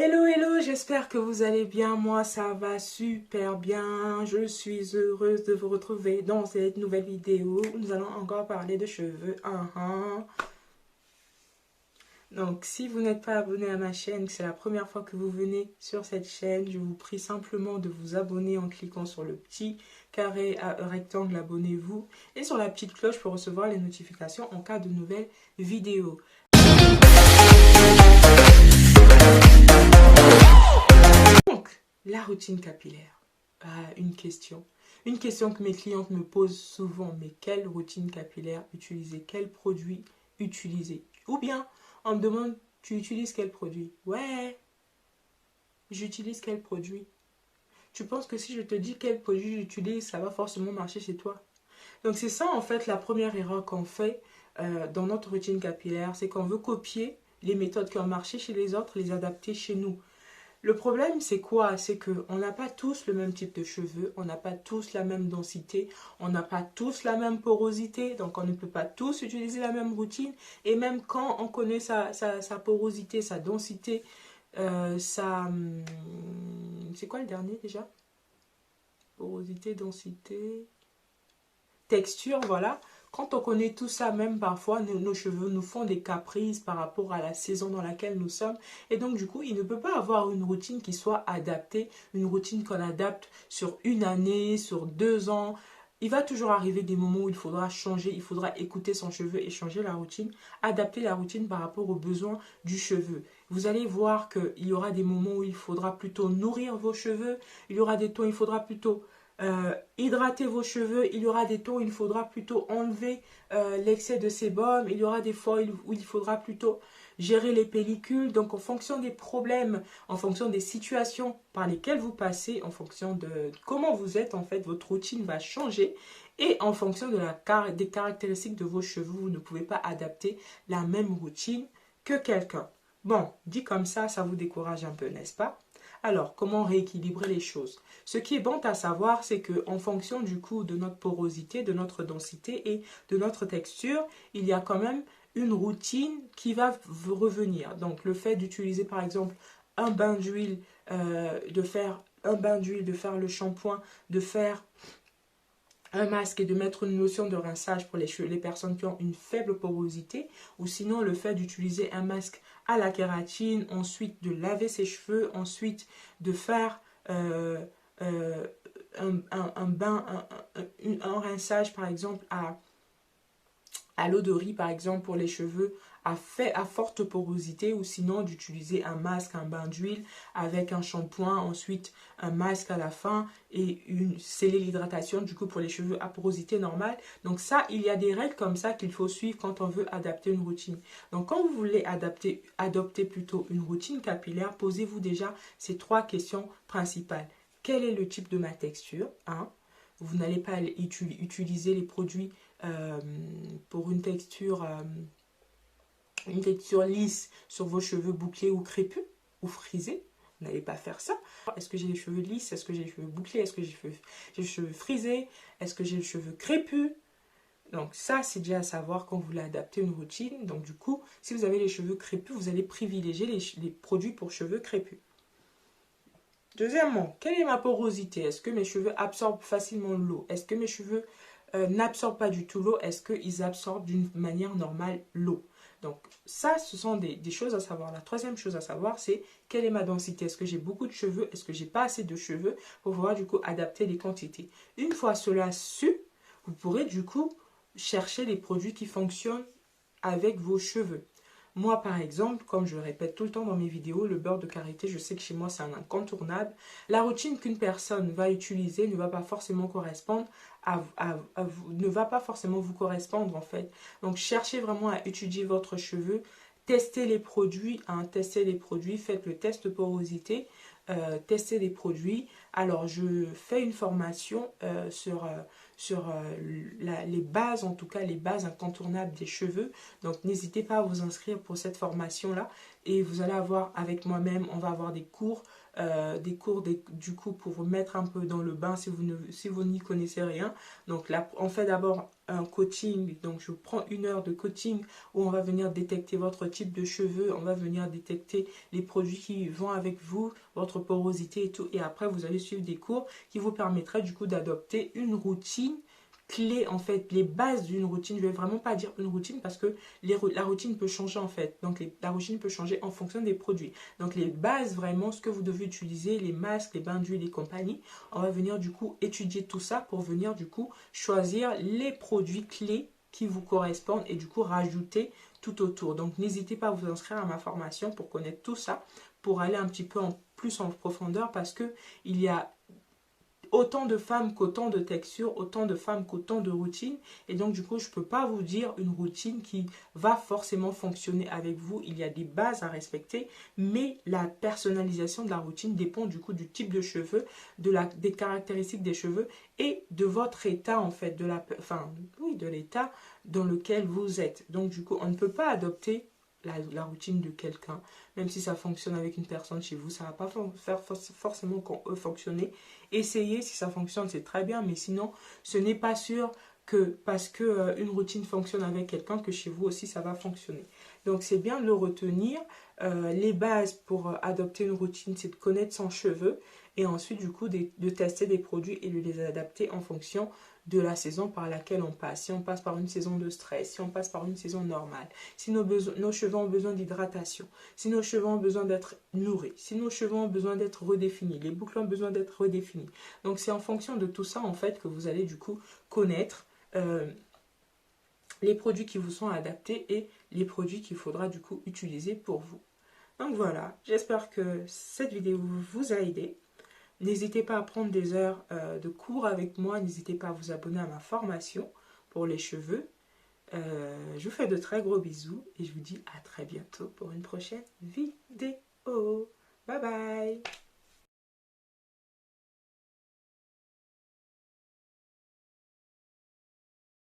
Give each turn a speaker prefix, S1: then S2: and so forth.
S1: Hello, hello, j'espère que vous allez bien. Moi, ça va super bien. Je suis heureuse de vous retrouver dans cette nouvelle vidéo. Nous allons encore parler de cheveux. Donc, si vous n'êtes pas abonné à ma chaîne, que c'est la première fois que vous venez sur cette chaîne, je vous prie simplement de vous abonner en cliquant sur le petit carré à rectangle, abonnez-vous, et sur la petite cloche pour recevoir les notifications en cas de nouvelles vidéos. Donc, la routine capillaire. Une question. Une question que mes clientes me posent souvent. Mais quelle routine capillaire utiliser? Quel produit utiliser? Ou bien, on me demande, tu utilises quel produit? Ouais, j'utilise quel produit? Tu penses que si je te dis quel produit j'utilise, ça va forcément marcher chez toi? Donc c'est ça en fait la première erreur qu'on fait dans notre routine capillaire. C'est qu'on veut copier les méthodes qui ont marché chez les autres, les adapter chez nous. Le problème, c'est quoi? C'est qu'on n'a pas tous le même type de cheveux, on n'a pas tous la même densité, on n'a pas tous la même porosité, donc on ne peut pas tous utiliser la même routine. Et même quand on connaît sa porosité, sa densité, c'est quoi le dernier déjà? Porosité, densité, texture, voilà. Quand on connaît tout ça, même parfois, nos cheveux nous font des caprices par rapport à la saison dans laquelle nous sommes. Et donc, du coup, il ne peut pas avoir une routine qui soit adaptée, une routine qu'on adapte sur une année, sur 2 ans. Il va toujours arriver des moments où il faudra changer, il faudra écouter son cheveu et changer la routine, adapter la routine par rapport aux besoins du cheveu. Vous allez voir qu'il y aura des moments où il faudra plutôt nourrir vos cheveux, il y aura des temps où il faudra plutôt hydrater vos cheveux, il y aura des temps où il faudra plutôt enlever l'excès de sébum, il y aura des fois où il faudra plutôt gérer les pellicules. Donc en fonction des problèmes, en fonction des situations par lesquelles vous passez, en fonction de comment vous êtes en fait, votre routine va changer. Et en fonction de des caractéristiques de vos cheveux, vous ne pouvez pas adapter la même routine que quelqu'un. Bon, dit comme ça vous décourage un peu, n'est-ce pas? Alors, comment rééquilibrer les choses? Ce qui est bon à savoir, c'est qu'en fonction du coup de notre porosité, de notre densité et de notre texture, il y a quand même une routine qui va revenir. Donc, le fait d'utiliser par exemple un bain d'huile, de faire un bain d'huile, de faire le shampoing, de faire un masque et de mettre une lotion de rinçage pour les personnes qui ont une faible porosité, ou sinon le fait d'utiliser un masque à la kératine, ensuite de laver ses cheveux, ensuite de faire un bain, un rinçage par exemple à l'eau de riz par exemple pour les cheveux à forte porosité, ou sinon d'utiliser un masque, un bain d'huile avec un shampoing, ensuite un masque à la fin et sceller l'hydratation du coup pour les cheveux à porosité normale. Donc ça, il y a des règles comme ça qu'il faut suivre quand on veut adapter une routine. Donc quand vous voulez adopter plutôt une routine capillaire, posez-vous déjà ces 3 questions principales. Quel est le type de ma texture, hein? Vous n'allez pas utiliser les produits pour une texture lisse sur vos cheveux bouclés ou crépus ou frisés. Vous n'allez pas faire ça. Est-ce que j'ai les cheveux lisses? Est-ce que j'ai les cheveux bouclés? Est-ce que j'ai les cheveux frisés? Est-ce que j'ai les cheveux crépus? Donc ça, c'est déjà à savoir quand vous voulez adapter une routine. Donc du coup, si vous avez les cheveux crépus, vous allez privilégier les produits pour cheveux crépus. Deuxièmement, quelle est ma porosité? Est-ce que mes cheveux absorbent facilement l'eau? Est-ce que mes cheveux n'absorbent pas du tout l'eau? Est-ce qu'ils absorbent d'une manière normale l'eau? Donc ça, ce sont des choses à savoir. La troisième chose à savoir, c'est quelle est ma densité? Est-ce que j'ai beaucoup de cheveux? Est-ce que j'ai pas assez de cheveux? Pour pouvoir du coup adapter les quantités. Une fois cela su, vous pourrez du coup chercher les produits qui fonctionnent avec vos cheveux. Moi, par exemple, comme je le répète tout le temps dans mes vidéos, le beurre de karité, je sais que chez moi, c'est un incontournable. La routine qu'une personne va utiliser ne va pas forcément correspondre ne va pas forcément vous correspondre, en fait. Donc, cherchez vraiment à étudier votre cheveu, testez les produits, faites le test porosité, testez les produits. Alors, je fais une formation sur les bases, en tout cas les bases incontournables des cheveux. Donc n'hésitez pas à vous inscrire pour cette formation-là. et vous allez avoir avec moi-même, on va avoir des cours du coup pour vous mettre un peu dans le bain si vous n'y connaissez rien. Donc là, on fait d'abord un coaching, donc je prends 1 heure de coaching où on va venir détecter votre type de cheveux, on va venir détecter les produits qui vont avec vous, votre porosité et tout, et après vous allez suivre des cours qui vous permettraient du coup d'adopter une routine clé, en fait, les bases d'une routine. Je vais vraiment pas dire une routine parce que la routine peut changer en fait. Donc la routine peut changer en fonction des produits. Donc les bases vraiment, ce que vous devez utiliser, les masques, les bains d'huile et compagnie, on va venir du coup étudier tout ça pour venir du coup choisir les produits clés qui vous correspondent et du coup rajouter tout autour. Donc n'hésitez pas à vous inscrire à ma formation pour connaître tout ça, pour aller un petit peu plus en profondeur parce que il y a autant de femmes qu'autant de textures, autant de femmes qu'autant de routines. Et donc, du coup, je ne peux pas vous dire une routine qui va forcément fonctionner avec vous. Il y a des bases à respecter, mais la personnalisation de la routine dépend du coup du type de cheveux, des caractéristiques des cheveux et de votre état, en fait, de l'état dans lequel vous êtes. Donc, du coup, on ne peut pas adopter la routine de quelqu'un, même si ça fonctionne avec une personne chez vous, ça ne va pas forcément fonctionner. Essayez, si ça fonctionne, c'est très bien, mais sinon, ce n'est pas sûr que parce que une routine fonctionne avec quelqu'un, que chez vous aussi, ça va fonctionner. Donc, c'est bien de le retenir. Les bases pour adopter une routine, c'est de connaître son cheveu et ensuite, du coup, de tester des produits et de les adapter en fonction de la saison par laquelle on passe. Si on passe par une saison de stress, si on passe par une saison normale, si nos cheveux ont besoin d'hydratation, si nos cheveux ont besoin d'être nourris, si nos cheveux ont besoin d'être redéfinis, les boucles ont besoin d'être redéfinies. Donc c'est en fonction de tout ça en fait que vous allez du coup connaître les produits qui vous sont adaptés et les produits qu'il faudra du coup utiliser pour vous. Donc voilà, j'espère que cette vidéo vous a aidé. N'hésitez pas à prendre des heures de cours avec moi, n'hésitez pas à vous abonner à ma formation pour les cheveux. Je vous fais de très gros bisous et je vous dis à très bientôt pour une prochaine vidéo. Bye bye!